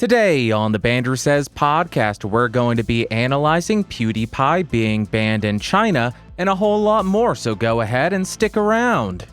Today on the Bandrew Says podcast, we're going to be analyzing PewDiePie being banned in China and a whole lot more, so go ahead and stick around.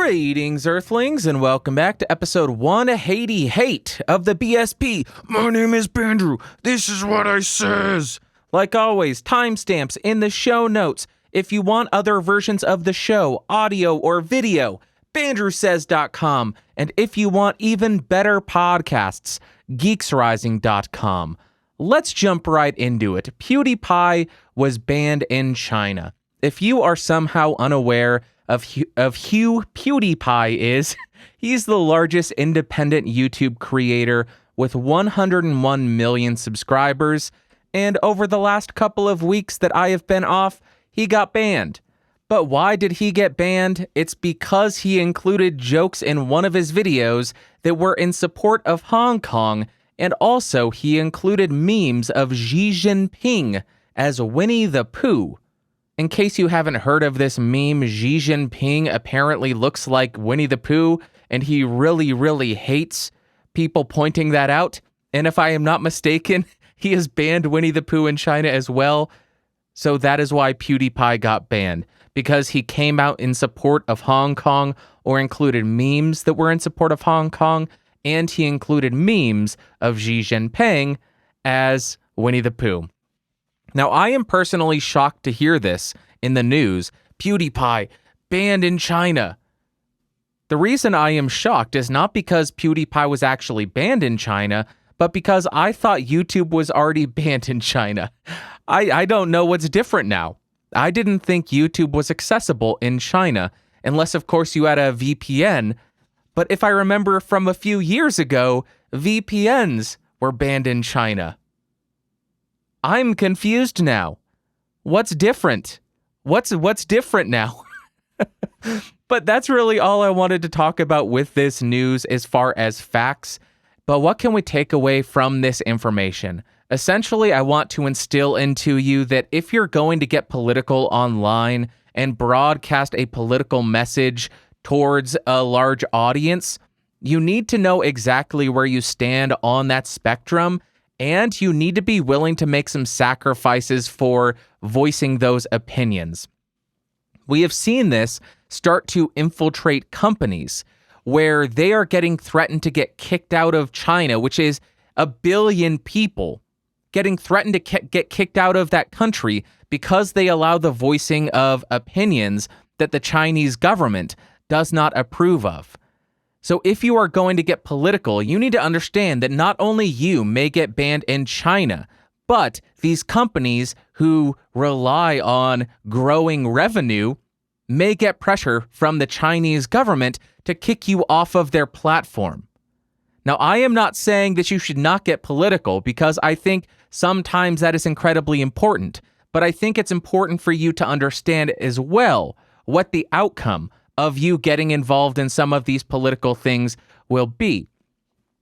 Greetings, Earthlings, and welcome back to episode 188 of the BSP. My name is Bandrew. This is what I says. Like always, timestamps in the show notes. If you want other versions of the show, audio or video, BandrewSays.com. And if you want even better podcasts, GeeksRising.com. Let's jump right into it. PewDiePie was banned in China. If you are somehow unaware of who PewDiePie is, he's the largest independent YouTube creator with 101 million subscribers, and over the last couple of weeks that I have been off, he got banned. But why did he get banned? It's because he included jokes in one of his videos that were in support of Hong Kong, and also he included memes of Xi Jinping as Winnie the Pooh. In case you haven't heard of this meme, Xi Jinping apparently looks like Winnie the Pooh, and he really hates people pointing that out. And if I am not mistaken, he has banned Winnie the Pooh in China as well. So that is why PewDiePie got banned, because he came out in support of Hong Kong or included memes that were in support of Hong Kong, and he included memes of Xi Jinping as Winnie the Pooh. Now, I am personally shocked to hear this in the news. PewDiePie banned in China. The reason I am shocked is not because PewDiePie was actually banned in China, but because I thought YouTube was already banned in China. I don't know what's different now. I didn't think YouTube was accessible in China, unless, of course, you had a VPN. But if I remember from a few years ago, VPNs were banned in China. I'm confused now. What's different? What's different now? But that's really all I wanted to talk about with this news as far as facts. But what can we take away from this information? Essentially, I want to instill into you that if you're going to get political online and broadcast a political message towards a large audience, you need to know exactly where you stand on that spectrum. And you need to be willing to make some sacrifices for voicing those opinions. We have seen this start to infiltrate companies where they are getting threatened to get kicked out of China, which is 1 billion people getting threatened to get kicked out of that country because they allow the voicing of opinions that the Chinese government does not approve of. So if you are going to get political, you need to understand that not only you may get banned in China, but these companies who rely on growing revenue may get pressure from the Chinese government to kick you off of their platform. Now, I am not saying that you should not get political, because I think sometimes that is incredibly important, but I think it's important for you to understand as well what the outcome of you getting involved in some of these political things will be.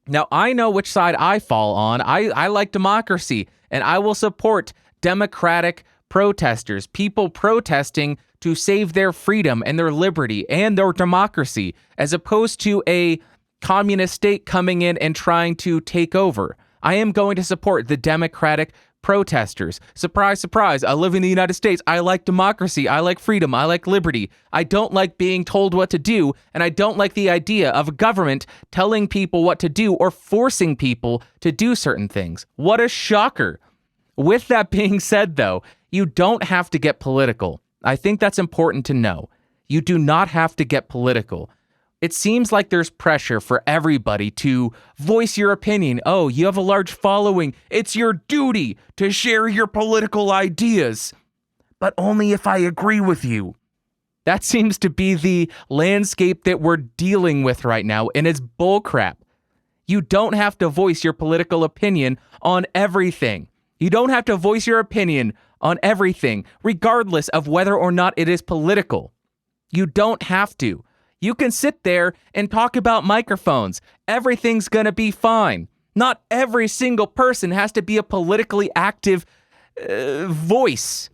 Now, I know which side I fall on. I like democracy, and I will support democratic protesters, people protesting to save their freedom and their liberty and their democracy, as opposed to a communist state coming in and trying to take over. I am going to support the democratic protesters. Surprise, surprise. I live in the United States. I like democracy. I like freedom. I like liberty. I don't like being told what to do, and I don't like the idea of a government telling people what to do or forcing people to do certain things. What a shocker. With that being said, though, you don't have to get political. I think that's important to know. You do not have to get political. It seems like there's pressure for everybody to voice your opinion. Oh, you have a large following. It's your duty to share your political ideas, but only if I agree with you. That seems to be the landscape that we're dealing with right now, and it's bullcrap. You don't have to voice your political opinion on everything. You don't have to voice your opinion on everything, regardless of whether or not it is political. You don't have to. You can sit there and talk about microphones. Everything's gonna be fine. Not every single person has to be a politically active voice.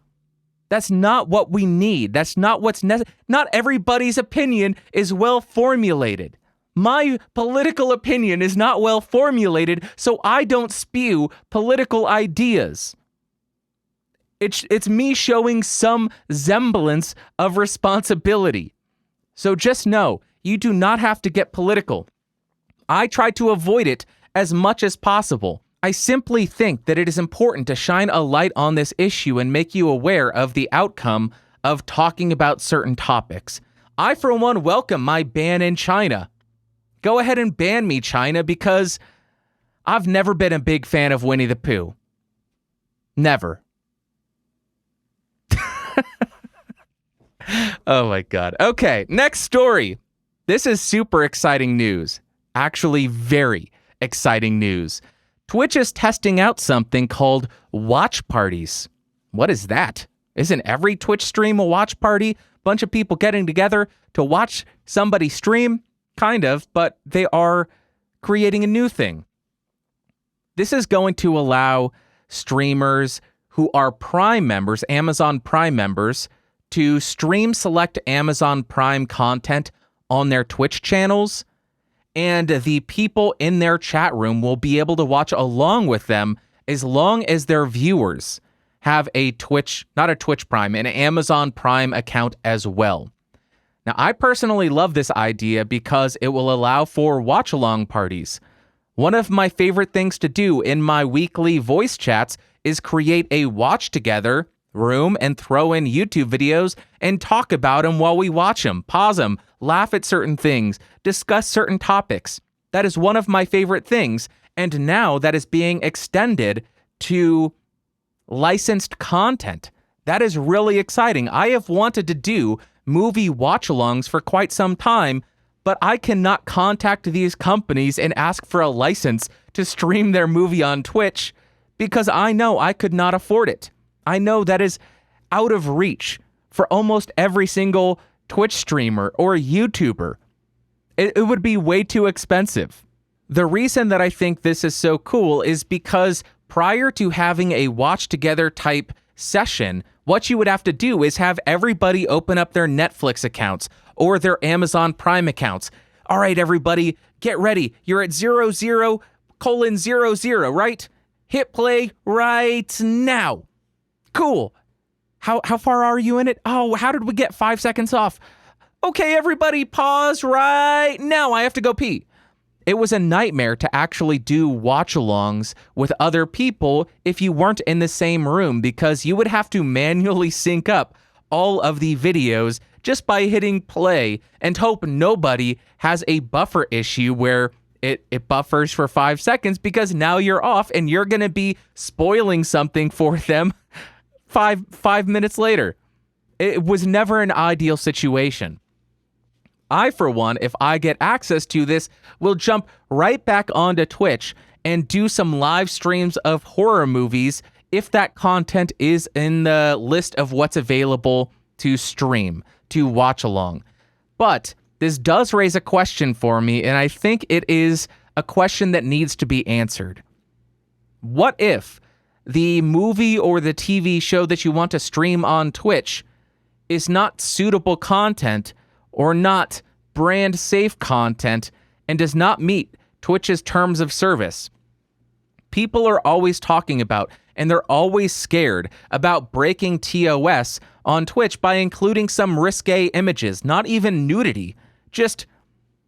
That's not what we need. That's not what's necessary. Not everybody's opinion is well formulated. My political opinion is not well formulated, so I don't spew political ideas. It's me showing some semblance of responsibility. So just know, you do not have to get political. I try to avoid it as much as possible. I simply think that it is important to shine a light on this issue and make you aware of the outcome of talking about certain topics. I, for one, welcome my ban in China. Go ahead and ban me, China, because I've never been a big fan of Winnie the Pooh. Never. Oh my God. Okay, next story. This is super exciting news. Actually, very exciting news. Twitch is testing out something called watch parties. What is that? Isn't every Twitch stream a watch party? Bunch of people getting together to watch somebody stream? Kind of, but they are creating a new thing. This is going to allow streamers who are Prime members, Amazon Prime members, to stream select Amazon Prime content on their Twitch channels, and the people in their chat room will be able to watch along with them as long as their viewers have a Twitch, not a Twitch Prime, an Amazon Prime account as well. Now, I personally love this idea because it will allow for watch-along parties. One of my favorite things to do in my weekly voice chats is create a watch-together room and throw in YouTube videos and talk about them while we watch them, pause them, laugh at certain things, discuss certain topics. That is one of my favorite things, and now that is being extended to licensed content. That is really exciting. I have wanted to do movie watch-alongs for quite some time, but I cannot contact these companies and ask for a license to stream their movie on Twitch because I know I could not afford it. I know that is out of reach for almost every single Twitch streamer or YouTuber. It would be way too expensive. The reason that I think this is so cool is because prior to having a watch together type session, what you would have to do is have everybody open up their Netflix accounts or their Amazon Prime accounts. All right, everybody, get ready. You're at 00:00, right? Hit play right now. Cool. How far are you in it? Oh, how did we get 5 seconds off? Okay, everybody, pause right now. I have to go pee. It was a nightmare to actually do watch-alongs with other people if you weren't in the same room because you would have to manually sync up all of the videos just by hitting play and hope nobody has a buffer issue where it buffers for 5 seconds because now you're off and you're going to be spoiling something for them five minutes later. It was never an ideal situation. I, for one, if I get access to this, will jump right back onto Twitch and do some live streams of horror movies if that content is in the list of what's available to stream, to watch along. But this does raise a question for me, and I think it is a question that needs to be answered. What if the movie or the TV show that you want to stream on Twitch is not suitable content or not brand safe content and does not meet Twitch's terms of service? People are always talking about, and they're always scared about breaking TOS on Twitch by including some risque images, not even nudity, just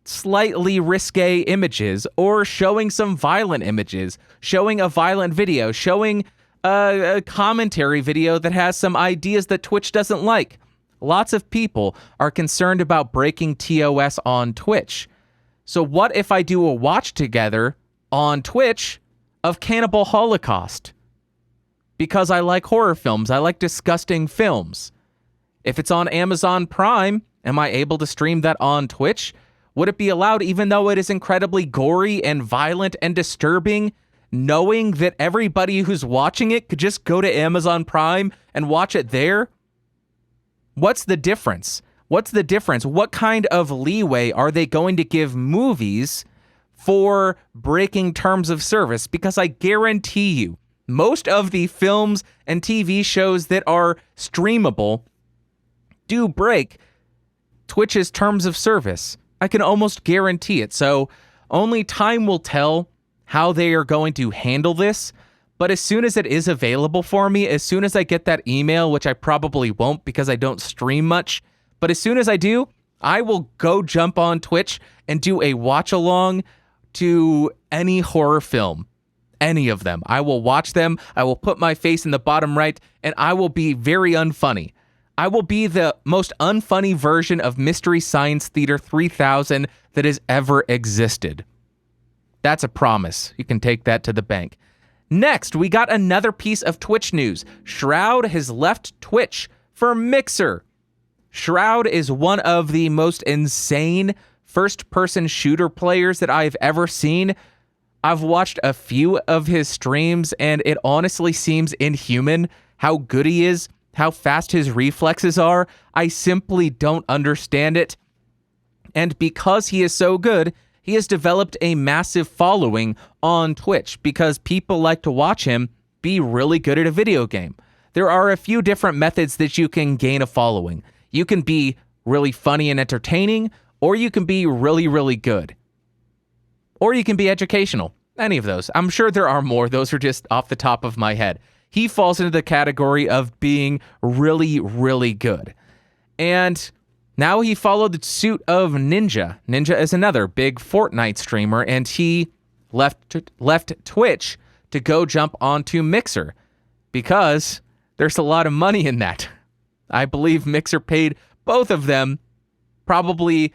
slightly risque images, or showing some violent images, showing a violent video, showing a commentary video that has some ideas that Twitch doesn't like. Lots of people are concerned about breaking TOS on Twitch. So what if I do a watch together on Twitch of Cannibal Holocaust? Because I like horror films, I like disgusting films. If it's on Amazon Prime, am I able to stream that on Twitch? Would it be allowed even though it is incredibly gory and violent and disturbing, knowing that everybody who's watching it could just go to Amazon Prime and watch it there? What's the difference? What's the difference? What kind of leeway are they going to give movies for breaking terms of service? Because I guarantee you, most of the films and TV shows that are streamable do break Twitch's terms of service. I can almost guarantee it. So only time will tell how they are going to handle this. But as soon as it is available for me, as soon as I get that email, which I probably won't because I don't stream much, but as soon as I do, I will go jump on Twitch and do a watch along to any horror film. Any of them. I will watch them. I will put my face in the bottom right, and I will be very unfunny. I will be the most unfunny version of Mystery Science Theater 3000 that has ever existed. That's a promise. You can take that to the bank. Next, we got another piece of Twitch news. Shroud has left Twitch for Mixer. Shroud is one of the most insane first-person shooter players that I've ever seen. I've watched a few of his streams, and it honestly seems inhuman how good he is, how fast his reflexes are. I simply don't understand it. And because he is so good, he has developed a massive following on Twitch because people like to watch him be really good at a video game. There are a few different methods that you can gain a following. You can be really funny and entertaining, or you can be really, really good. Or you can be educational. Any of those. I'm sure there are more. Those are just off the top of my head. He falls into the category of being really, really good. And now he followed the suit of Ninja. Ninja is another big Fortnite streamer, and he left Twitch to go jump onto Mixer because there's a lot of money in that. I believe Mixer paid both of them probably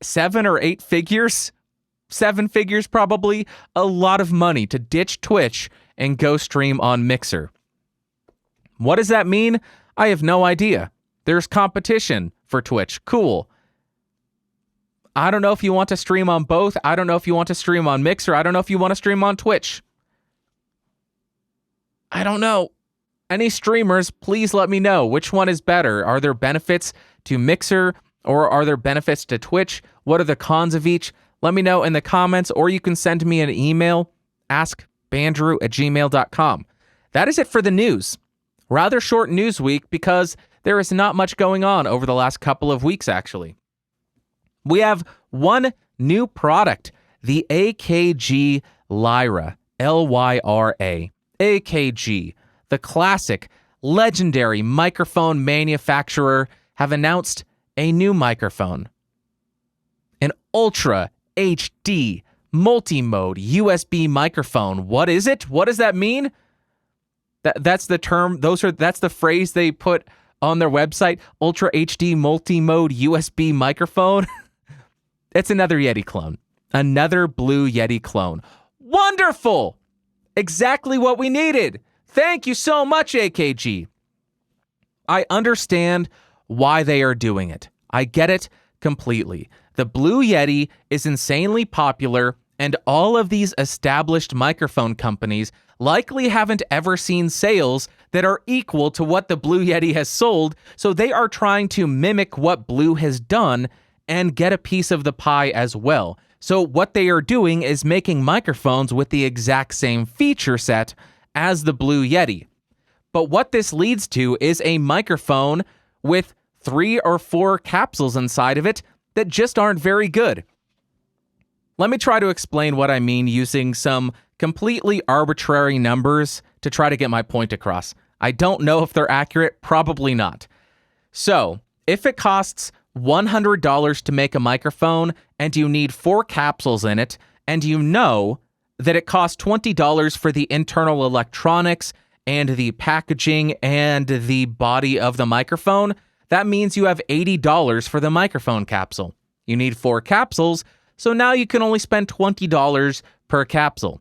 7 or 8 figures. 7 figures probably. A lot of money to ditch Twitch and go stream on Mixer. What does that mean? I have no idea. There's competition for Twitch. Cool. I don't know if you want to stream on both. I don't know if you want to stream on Mixer. I don't know if you want to stream on Twitch. I don't know. Any streamers, please let me know. Which one is better? Are there benefits to Mixer or are there benefits to Twitch? What are the cons of each? Let me know in the comments, or you can send me an email, askbandrew@gmail.com. That is it for the news. Rather short news week because there is not much going on over the last couple of weeks, actually. We have one new product, the AKG Lyra, Lyra. AKG, the classic, legendary microphone manufacturer, have announced a new microphone. An Ultra HD multi-mode USB microphone. What is it? What does that mean? That's the term. That's the phrase they put on their website. Ultra HD multi-mode USB microphone. It's another Yeti clone. Another Blue Yeti clone. Wonderful! Exactly what we needed. Thank you so much, AKG. I understand why they are doing it. I get it completely. The Blue Yeti is insanely popular, and all of these established microphone companies likely haven't ever seen sales that are equal to what the Blue Yeti has sold, so they are trying to mimic what Blue has done and get a piece of the pie as well. So what they are doing is making microphones with the exact same feature set as the Blue Yeti. But what this leads to is a microphone with 3 or 4 capsules inside of it that just aren't very good. Let me try to explain what I mean using some completely arbitrary numbers to try to get my point across. I don't know if they're accurate, probably not. So, if it costs $100 to make a microphone and you need 4 capsules in it, and you know that it costs $20 for the internal electronics and the packaging and the body of the microphone, that means you have $80 for the microphone capsule. You need 4 capsules, so now you can only spend $20 per capsule.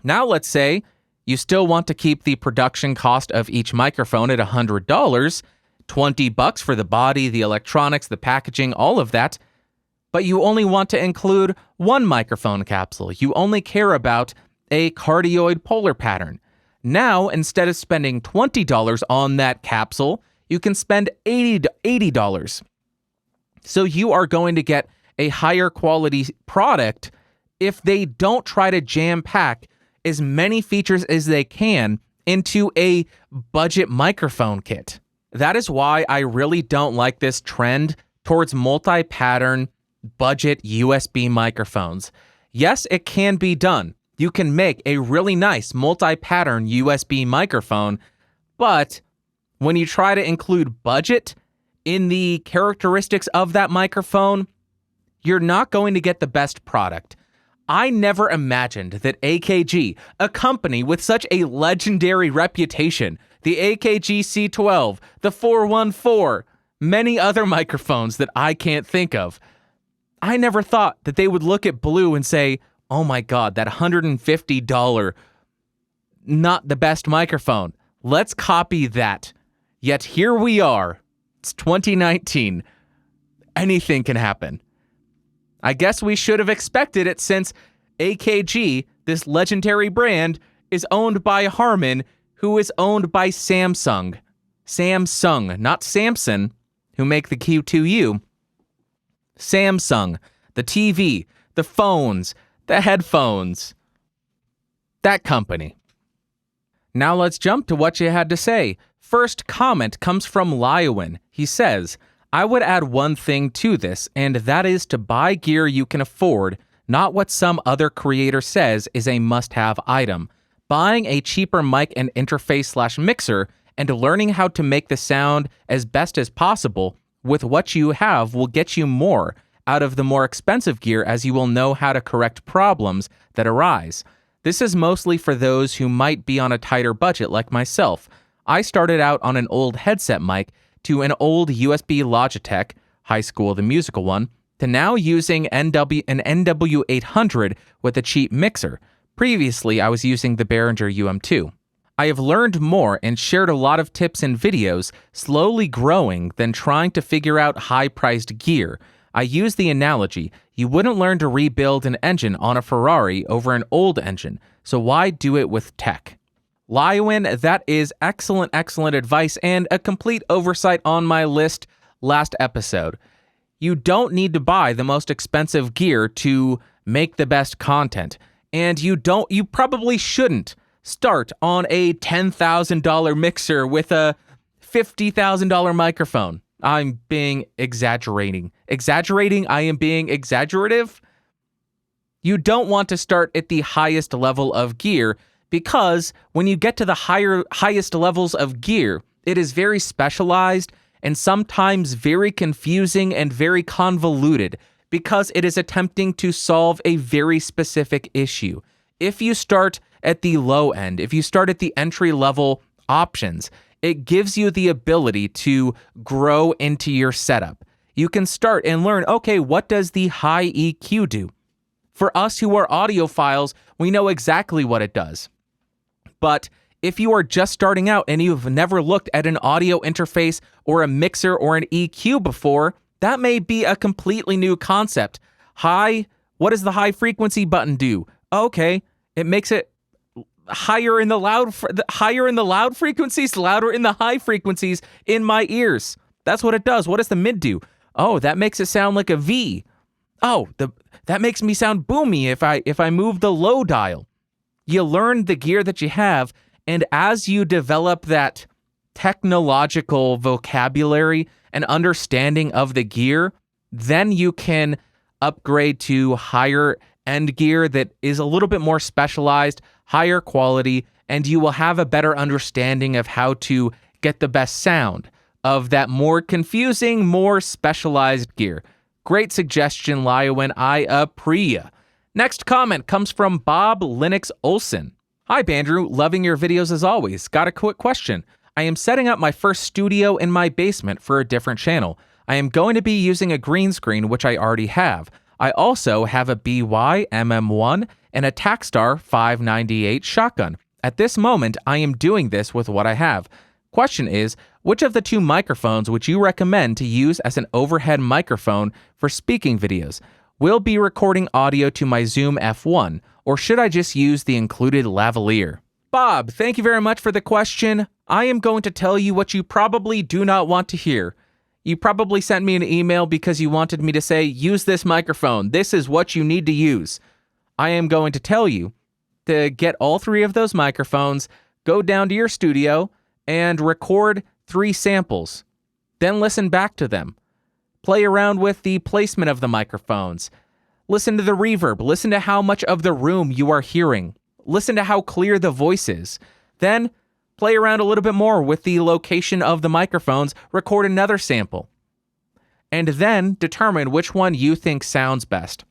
Now let's say you still want to keep the production cost of each microphone at $100, $20 for the body, the electronics, the packaging, all of that, but you only want to include 1 microphone capsule. You only care about a cardioid polar pattern. Now, instead of spending $20 on that capsule, you can spend $80. So you are going to get a higher quality product if they don't try to jam pack as many features as they can into a budget microphone kit. That is why I really don't like this trend towards multi-pattern budget USB microphones. Yes, it can be done. You can make a really nice multi-pattern USB microphone, but when you try to include budget in the characteristics of that microphone, you're not going to get the best product. I never imagined that AKG, a company with such a legendary reputation, the AKG C12, the 414, many other microphones that I can't think of, I never thought that they would look at Blue and say, oh my God, that $150, not the best microphone. Let's copy that. Yet here we are. It's 2019. Anything can happen. I guess we should have expected it since AKG, this legendary brand, is owned by Harman, who is owned by Samsung. Samsung, not Samson, who make the Q2U. Samsung, the TV, the phones, the headphones. That company. Now let's jump to what you had to say. First comment comes from Lyra. He says, I would add one thing to this, and that is to buy gear you can afford, not what some other creator says is a must-have item. Buying a cheaper mic and interface/mixer and learning how to make the sound as best as possible with what you have will get you more out of the more expensive gear, as you will know how to correct problems that arise. This is mostly for those who might be on a tighter budget like myself. I started out on an old headset mic to an old USB Logitech, high school the musical one, to now using an NW800 with a cheap mixer. Previously, I was using the Behringer UM2. I have learned more and shared a lot of tips and videos, slowly growing than trying to figure out high-priced gear. I use the analogy, you wouldn't learn to rebuild an engine on a Ferrari over an old engine, so why do it with tech? Lyra, that is excellent advice and a complete oversight on my list last episode. You don't need to buy the most expensive gear to make the best content, and you probably shouldn't start on a $10,000 mixer with a $50,000 microphone. I'm being exaggerating. I am being exaggerative. You don't want to start at the highest level of gear because when you get to the highest levels of gear, it is very specialized and sometimes very confusing and very convoluted because it is attempting to solve a very specific issue. If you start at the low end, if you start at the entry-level options, it gives you the ability to grow into your setup. You can start and learn, okay, what does the high EQ do? For us who are audiophiles, we know exactly what it does. But if you are just starting out and you've never looked at an audio interface or a mixer or an EQ before, that may be a completely new concept. What does the high frequency button do? Okay, it makes it higher in the loud frequencies, louder in the high frequencies in my ears. That's what it does. What does the mid do? Oh, that makes it sound like a V. Oh, that makes me sound boomy if I move the low dial. You learn the gear that you have, and as you develop that technological vocabulary and understanding of the gear, then you can upgrade to higher end gear that is a little bit more specialized, higher quality, and you will have a better understanding of how to get the best sound of that more confusing, more specialized gear. Great suggestion, Lyra. I appreciate. Next comment comes from Bob Linux Olson. Hi, Bandrew. Loving your videos as always. Got a quick question. I am setting up my first studio in my basement for a different channel. I am going to be using a green screen, which I already have. I also have a BY-MM1 and a Takstar 598 shotgun. At this moment, I am doing this with what I have. Question is, which of the two microphones would you recommend to use as an overhead microphone for speaking videos? Will be recording audio to my Zoom F1, or should I just use the included lavalier? Bob, thank you very much for the question. I am going to tell you what you probably do not want to hear. You probably sent me an email because you wanted me to say, use this microphone. This is what you need to use. I am going to tell you to get all 3 of those microphones, go down to your studio, and record 3 samples. Then listen back to them. Play around with the placement of the microphones. Listen to the reverb. Listen to how much of the room you are hearing. Listen to how clear the voice is. Then play around a little bit more with the location of the microphones, record another sample, and then determine which one you think sounds best.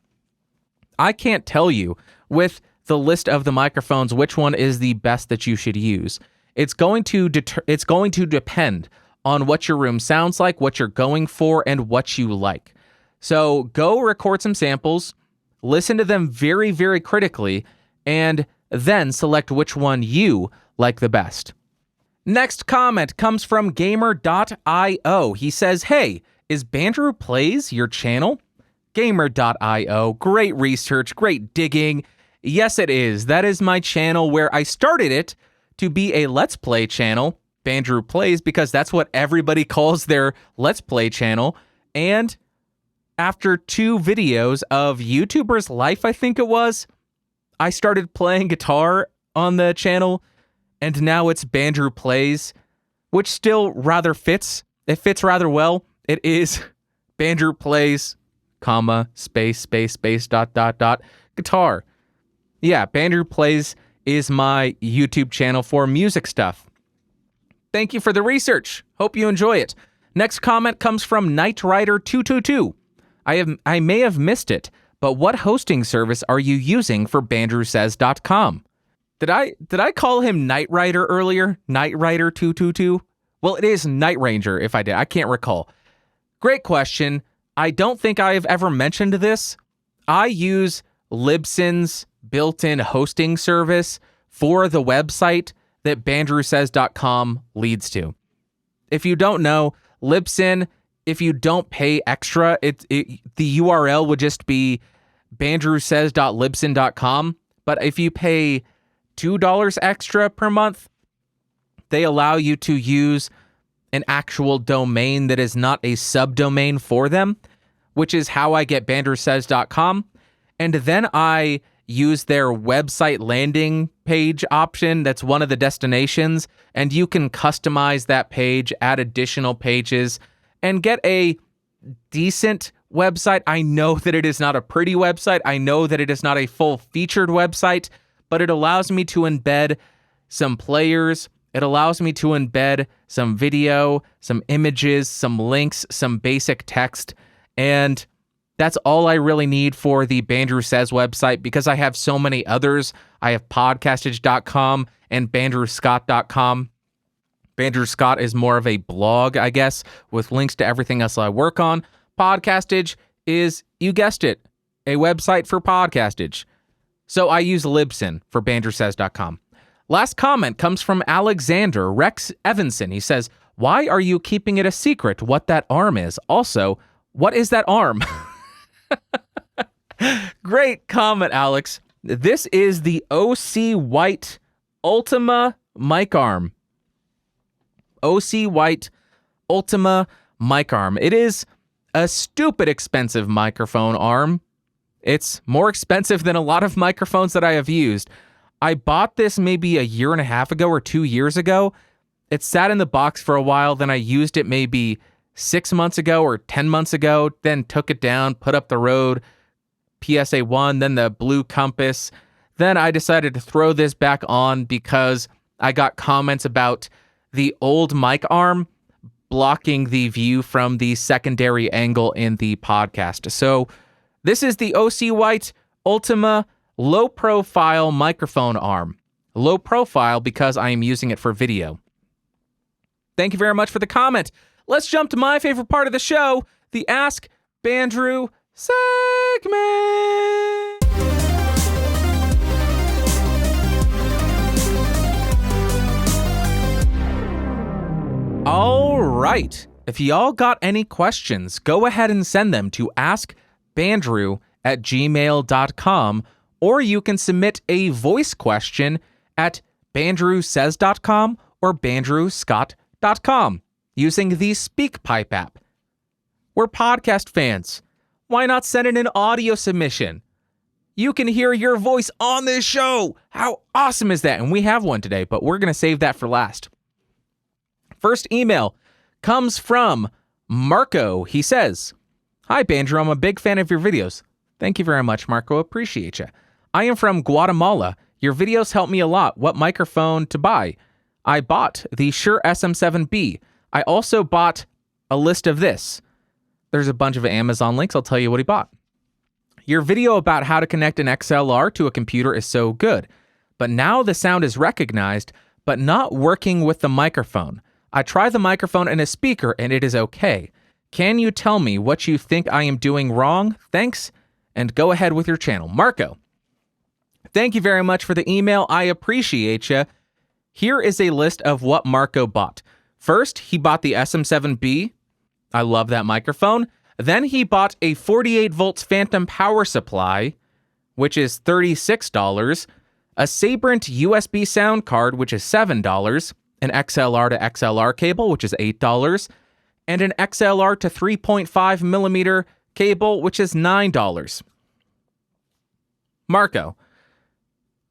I can't tell you with the list of the microphones which one is the best that you should use. It's going to depend on what your room sounds like, what you're going for, and what you like. So go record some samples, listen to them very, very critically, and then select which one you like the best. Next comment comes from Gamer.io. He says, hey, is BandrewPlays your channel? Gamer.io, great research, great digging. Yes, it is. That is my channel where I started it to be a Let's Play channel, BandrewPlays, because that's what everybody calls their Let's Play channel. And after 2 videos of YouTuber's life, I think it was, I started playing guitar on the channel. And now it's BandrewPlays, which still rather fits. It fits rather well. It is BandrewPlays, space, guitar. Yeah, BandrewPlays is my YouTube channel for music stuff. Thank you for the research. Hope you enjoy it. Next comment comes from KnightRider222. I may have missed it, but what hosting service are you using for BandrewSays.com? Did I call him Knight Rider earlier? Knight Rider 222? Well, it is Night Ranger if I did. I can't recall. Great question. I don't think I have ever mentioned this. I use Libsyn's built-in hosting service for the website that BandrewSays.com leads to. If you don't know, Libsyn, if you don't pay extra, the URL would just be bandrewsays.libsyn.com. But if you pay $2 extra per month, they allow you to use an actual domain that is not a subdomain for them, which is how I get bandrewsays.com. And then I use their website landing page option. That's one of the destinations. And you can customize that page, add additional pages, and get a decent website. I know that it is not a pretty website. I know that it is not a full-featured website, but it allows me to embed some players. It allows me to embed some video, some images, some links, some basic text, and that's all I really need for the Bandrew Says website because I have so many others. I have podcastage.com and bandrewscott.com. Bandrew Scott is more of a blog, I guess, with links to everything else I work on. Podcastage is, you guessed it, a website for podcastage. So I use Libsyn for bandrewsays.com. Last comment comes from Alexander Rex Evanson. He says, why are you keeping it a secret what that arm is? Also, what is that arm? Great comment, Alex. This is the OC White Ultima mic arm. OC White Ultima mic arm. It is a stupid expensive microphone arm. It's more expensive than a lot of microphones that I have used. I bought this maybe a year and a half ago or 2 years ago. It sat in the box for a while. Then I used it maybe 6 months ago or 10 months ago, then took it down, put up the Rode PSA-1, then the Blue Compass. Then I decided to throw this back on because I got comments about the old mic arm blocking the view from the secondary angle in the podcast. So this is the OC White Ultima low profile microphone arm. Low profile because I am using it for video. Thank you very much for the comment. Let's jump to my favorite part of the show, the Ask Bandrew segment. All right. If y'all got any questions, go ahead and send them to askbandrew@gmail.com, or you can submit a voice question at bandrewsays.com or bandrewscott.com using the SpeakPipe app. We're podcast fans. Why not send in an audio submission? You can hear your voice on this show. How awesome is that? And we have one today, but we're going to save that for last. First email comes from Marco. He says, "Hi, Bandrew. I'm a big fan of your videos." Thank you very much, Marco. Appreciate you. "I am from Guatemala. Your videos help me a lot. What microphone to buy? I bought the Shure SM7B. I also bought a list of this." There's a bunch of Amazon links. I'll tell you what he bought. "Your video about how to connect an XLR to a computer is so good, but now the sound is recognized, but not working with the microphone. I tried the microphone and a speaker, and it is okay. Can you tell me what you think I am doing wrong? Thanks, and go ahead with your channel." Marco, thank you very much for the email. I appreciate you. Here is a list of what Marco bought. First, he bought the SM7B. I love that microphone. Then he bought a 48 volts phantom power supply, which is $36, a Sabrent USB sound card, which is $7, an XLR to XLR cable, which is $8, and an XLR to 3.5 millimeter cable, which is $9. Marco,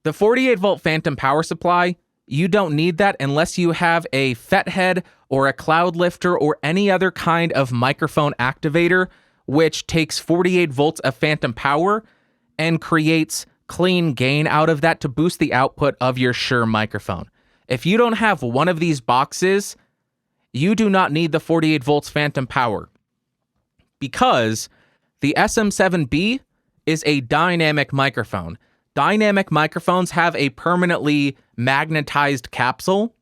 the 48 volt phantom power supply, you don't need that unless you have a FET head or a cloud lifter or any other kind of microphone activator, which takes 48 volts of phantom power and creates clean gain out of that to boost the output of your Shure microphone. If you don't have one of these boxes, you do not need the 48 volts phantom power, because the SM7B is a dynamic microphone. Dynamic microphones have a permanently magnetized capsule,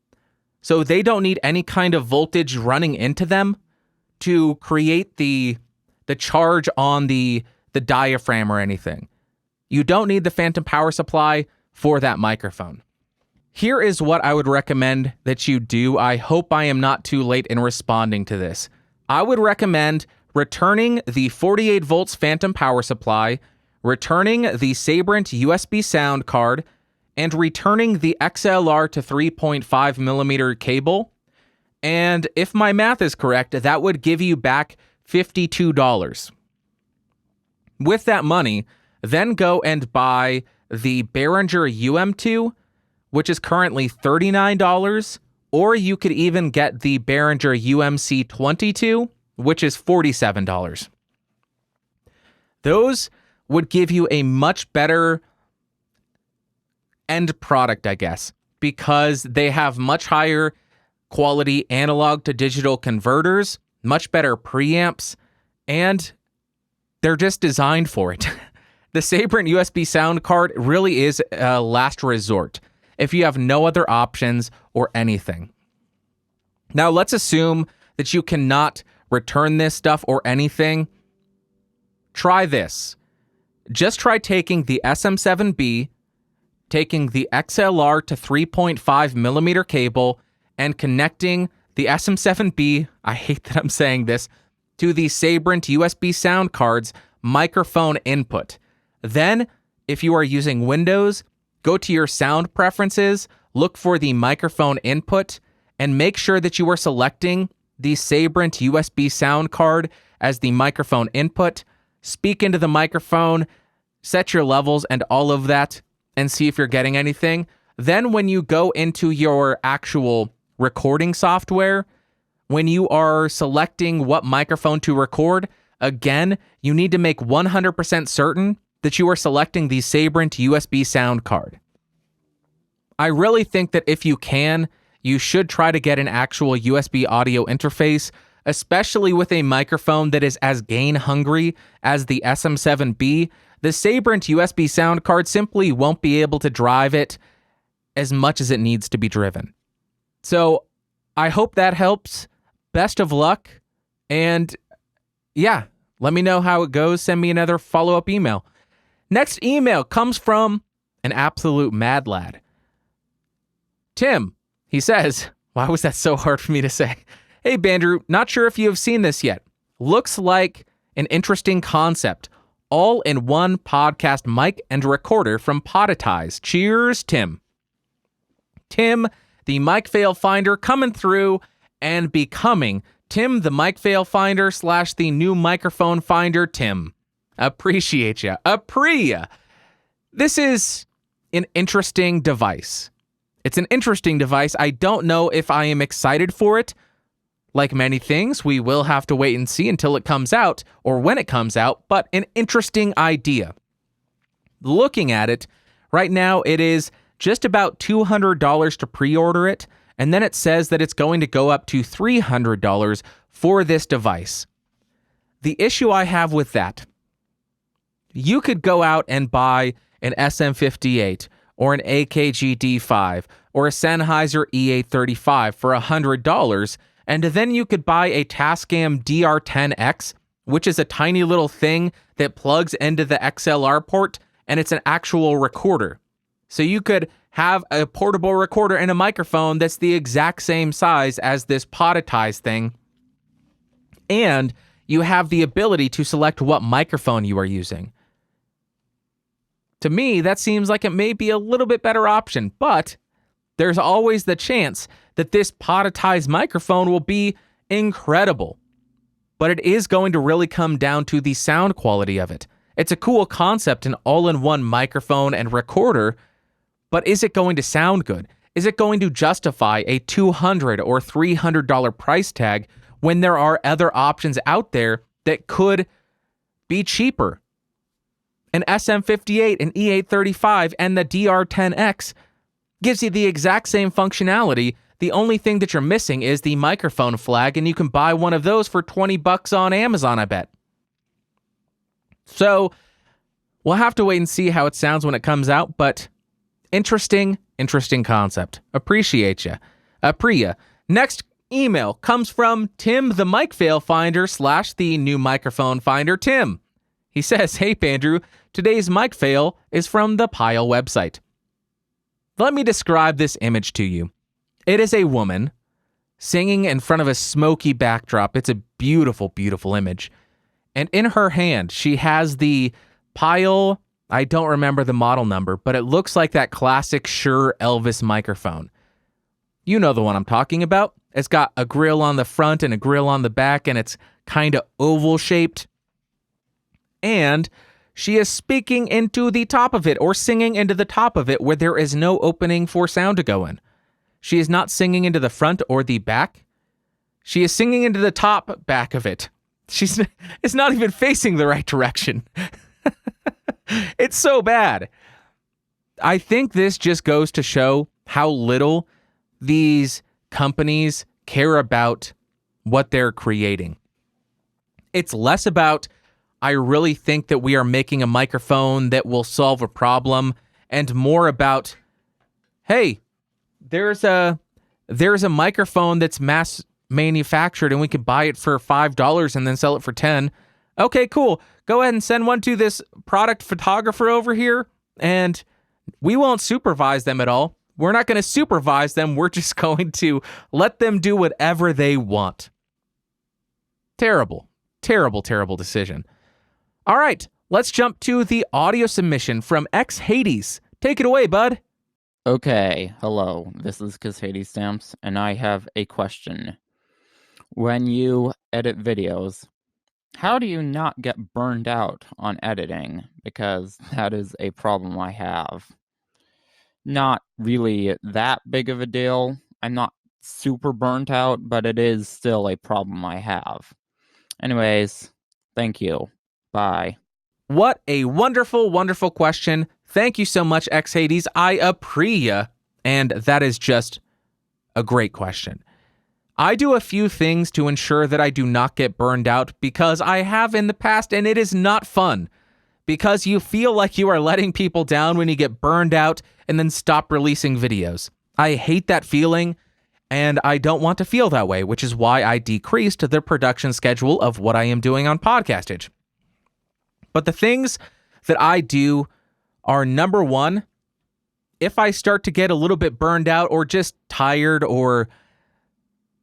so they don't need any kind of voltage running into them to create the charge on the diaphragm or anything. You don't need the phantom power supply for that microphone. Here is what I would recommend that you do. I hope I am not too late in responding to this. I would recommend returning the 48 volts phantom power supply, returning the Sabrent USB sound card, and returning the XLR to 3.5 millimeter cable. And if my math is correct, that would give you back $52. With that money, then go and buy the Behringer UM2, which is currently $39, or you could even get the Behringer UMC22, which is $47. Those would give you a much better end product, I guess, because they have much higher quality analog to digital converters, much better preamps, and they're just designed for it. The Sabrent USB sound card really is a last resort if you have no other options or anything. Now, let's assume that you cannot return this stuff or anything. Try this. Just try taking the SM7B, taking the XLR to 3.5 millimeter cable, and connecting the SM7B, I hate that I'm saying this, to the Sabrent USB sound card's microphone input. Then, if you are using Windows, go to your sound preferences, look for the microphone input, and make sure that you are selecting the Sabrent USB sound card as the microphone input. Speak into the microphone, set your levels and all of that, and see if you're getting anything. Then when you go into your actual recording software, when you are selecting what microphone to record, again, you need to make 100% certain that you are selecting the Sabrent USB sound card. I really think that if you can, you should try to get an actual USB audio interface, especially with a microphone that is as gain hungry as the SM7B. The Sabrent USB sound card simply won't be able to drive it as much as it needs to be driven. So I hope that helps. Best of luck. And yeah, let me know how it goes. Send me another follow-up email. Next email comes from an absolute mad lad. Tim, he says, why was that so hard for me to say? Hey, Bandrew, not sure if you have seen this yet. Looks like an interesting concept. All-in-one podcast mic and recorder from Podetize. Cheers, Tim. Tim, the mic fail finder, coming through and becoming Tim, the mic fail finder / the new microphone finder, Tim. Appreciate ya. This is an interesting device. It's an interesting device. I don't know if I am excited for it. Like many things, we will have to wait and see until it comes out or when it comes out, but an interesting idea. Looking at it, right now it is just about $200 to pre-order it, and then it says that it's going to go up to $300 for this device. The issue I have with that, you could go out and buy an SM58 or an AKG D5 or a Sennheiser E835 for $100, and then you could buy a Tascam DR10X, which is a tiny little thing that plugs into the XLR port, and it's an actual recorder. So you could have a portable recorder and a microphone that's the exact same size as this Podetize thing, and you have the ability to select what microphone you are using. To me, that seems like it may be a little bit better option, but there's always the chance that this Podetize microphone will be incredible. But it is going to really come down to the sound quality of it. It's a cool concept, an all-in-one microphone and recorder, but is it going to sound good? Is it going to justify a $200 or $300 price tag when there are other options out there that could be cheaper? An SM58, an E835, and the DR10X gives you the exact same functionality. The only thing that you're missing is the microphone flag, and you can buy one of those for $20 on Amazon, I bet. So, we'll have to wait and see how it sounds when it comes out, but interesting concept. Appreciate ya. Apriya. Next email comes from Tim, the mic fail finder / the new microphone finder, Tim. He says, "Hey, Bandrew, today's mic fail is from the Pyle website. Let me describe this image to you. It is a woman singing in front of a smoky backdrop. It's a beautiful, beautiful image. And in her hand, she has the Pyle, I don't remember the model number, but it looks like that classic Shure Elvis microphone. You know the one I'm talking about. It's got a grill on the front and a grill on the back, and it's kind of oval shaped. And she is speaking into the top of it or singing into the top of it where there is no opening for sound to go in. She is not singing into the front or the back. She is singing into the top back of it. It's not even facing the right direction. It's so bad. I think this just goes to show how little these companies care about what they're creating. It's less about, I really think that we are making a microphone that will solve a problem, and more about, hey, there's a microphone that's mass manufactured and we could buy it for $5 and then sell it for $10. Okay, cool. Go ahead and send one to this product photographer over here, and we won't supervise them at all. We're not going to supervise them. We're just going to let them do whatever they want. Terrible, terrible, terrible decision. All right, let's jump to the audio submission from Hades. Take it away, bud. Okay, hello, this is Hades Stamps, and I have a question. When you edit videos, how do you not get burned out on editing? Because that is a problem I have. Not really that big of a deal. I'm not super burnt out, but it is still a problem I have. Anyways, thank you. Bye. What a wonderful, wonderful question. Thank you so much, Hades. I appreciate, and that is just a great question. I do a few things to ensure that I do not get burned out because I have in the past, and it is not fun. Because you feel like you are letting people down when you get burned out and then stop releasing videos. I hate that feeling, and I don't want to feel that way, which is why I decreased the production schedule of what I am doing on Podcastage. But the things that I do are, number one, if I start to get a little bit burned out or just tired or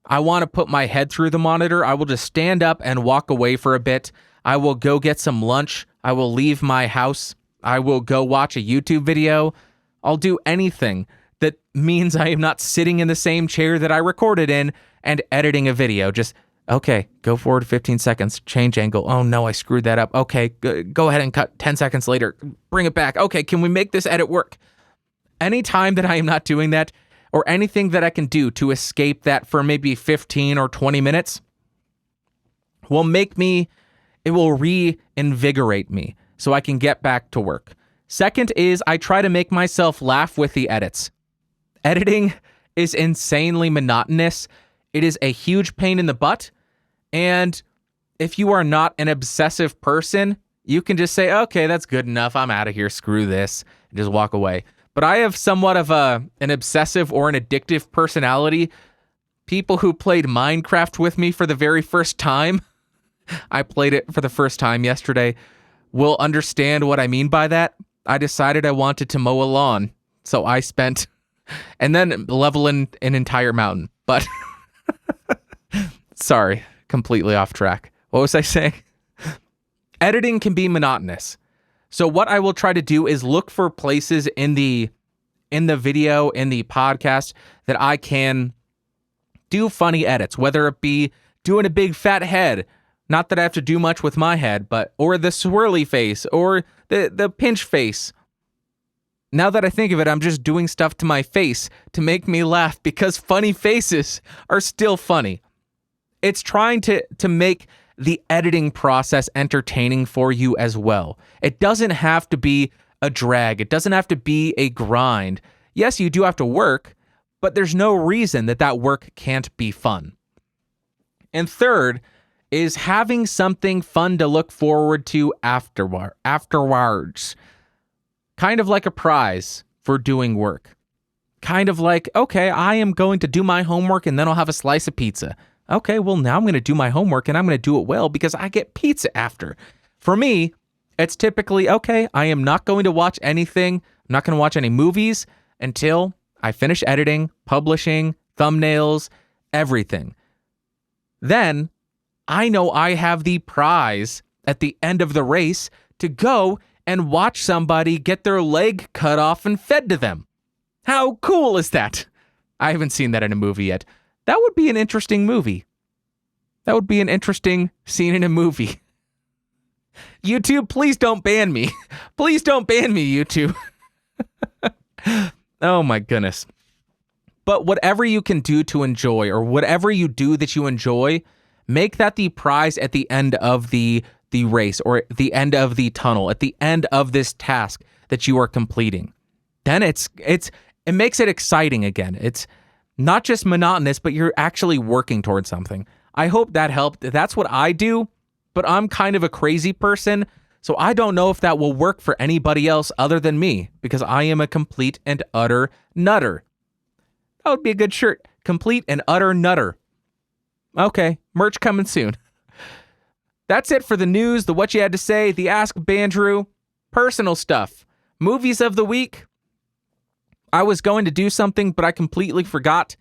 I want to put my head through the monitor, I will just stand up and walk away for a bit. I will go get some lunch. I will leave my house. I will go watch a YouTube video. I'll do anything that means I am not sitting in the same chair that I recorded in and editing a video. Just Okay, go forward 15 seconds, change angle. Oh no, I screwed that up. Okay, go ahead and cut 10 seconds later. Bring it back. Okay, can we make this edit work? Anytime that I am not doing that, or anything that I can do to escape that for maybe 15 or 20 minutes, it will reinvigorate me so I can get back to work. Second is I try to make myself laugh with the edits. Editing is insanely monotonous. It is a huge pain in the butt. And if you are not an obsessive person, you can just say, okay, that's good enough. I'm out of here. Screw this. And just walk away. But I have somewhat of an obsessive or an addictive personality. People who played Minecraft with me for the very first time, I played it for the first time yesterday, will understand what I mean by that. I decided I wanted to mow a lawn, so I spent, and then level an entire mountain. But, sorry, completely off track. What was I saying? Editing can be monotonous. So what I will try to do is look for places in the video, in the podcast, that I can do funny edits, whether it be doing a big fat head, not that I have to do much with my head, or the swirly face, or the pinch face. Now that I think of it, I'm just doing stuff to my face to make me laugh because funny faces are still funny. It's trying to make the editing process entertaining for you as well. It doesn't have to be a drag. It doesn't have to be a grind. Yes, you do have to work, but there's no reason that work can't be fun. And third is having something fun to look forward to afterwards. Kind of like a prize for doing work. Kind of like, okay, I am going to do my homework and then I'll have a slice of pizza. Okay, well, now I'm going to do my homework and I'm going to do it well because I get pizza after. For me, it's typically, okay, I am not going to watch anything. I'm not going to watch any movies until I finish editing, publishing, thumbnails, everything. Then I know I have the prize at the end of the race to go and watch somebody get their leg cut off and fed to them. How cool is that? I haven't seen that in a movie yet. That would be an interesting movie. That would be an interesting scene in a movie. YouTube, please don't ban me. Please don't ban me, YouTube. Oh my goodness. But whatever you can do to enjoy, or whatever you do that you enjoy, make that the prize at the end of the race, or at the end of the tunnel, at the end of this task that you are completing. Then it makes it exciting again. It's not just monotonous, but you're actually working towards something. I hope that helped. That's what I do, but I'm kind of a crazy person, so I don't know if that will work for anybody else other than me, because I am a complete and utter nutter. That would be a good shirt. Complete and utter nutter. Okay, merch coming soon. That's it for the news, the what you had to say, the Ask Bandrew, personal stuff. Movies of the week. I was going to do something, but I completely forgot.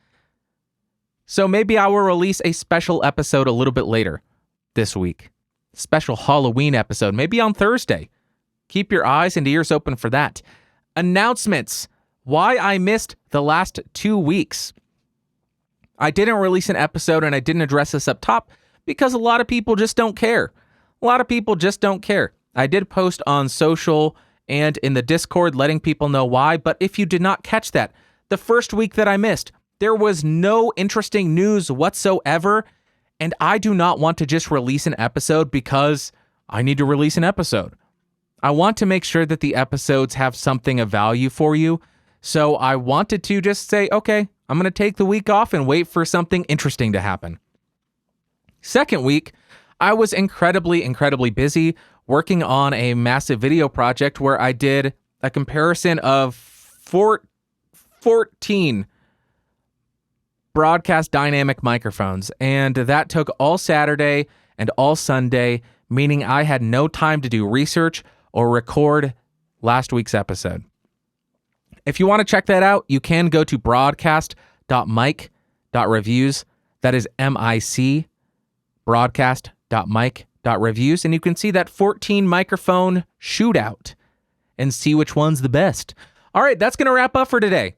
So maybe I will release a special episode a little bit later this week. Special Halloween episode, maybe on Thursday. Keep your eyes and ears open for that. Announcements. Why I missed the last 2 weeks. I didn't release an episode and I didn't address this up top because a lot of people just don't care. A lot of people just don't care. I did post on social and in the Discord letting people know why, but if you did not catch that, the first week that I missed, there was no interesting news whatsoever, and I do not want to just release an episode because I need to release an episode. I want to make sure that the episodes have something of value for you, so I wanted to just say, okay, I'm going to take the week off and wait for something interesting to happen. Second week, I was incredibly busy working on a massive video project where I did a comparison of 14 broadcast dynamic microphones, and that took all Saturday and all Sunday, meaning I had no time to do research or record last week's episode. If you want to check that out, you can go to broadcast.mic.reviews. That is MIC, broadcast.mic.reviews, and you can see that 14 microphone shootout and see which one's the best. All right, that's going to wrap up for today.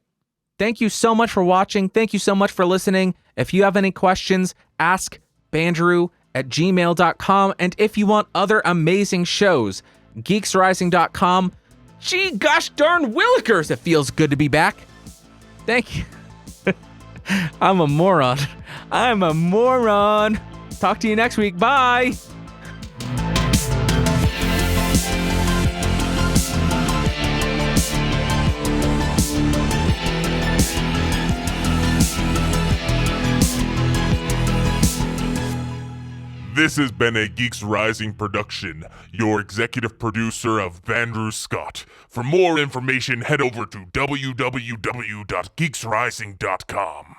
Thank you so much for watching. Thank you so much for listening. If you have any questions, ask bandrew@gmail.com. And if you want other amazing shows, geeksrising.com. Gee gosh darn willikers, it feels good to be back. Thank you. I'm a moron. Talk to you next week. Bye. This has been a Geeks Rising production, your executive producer of Bandrew Scott. For more information, head over to www.geeksrising.com.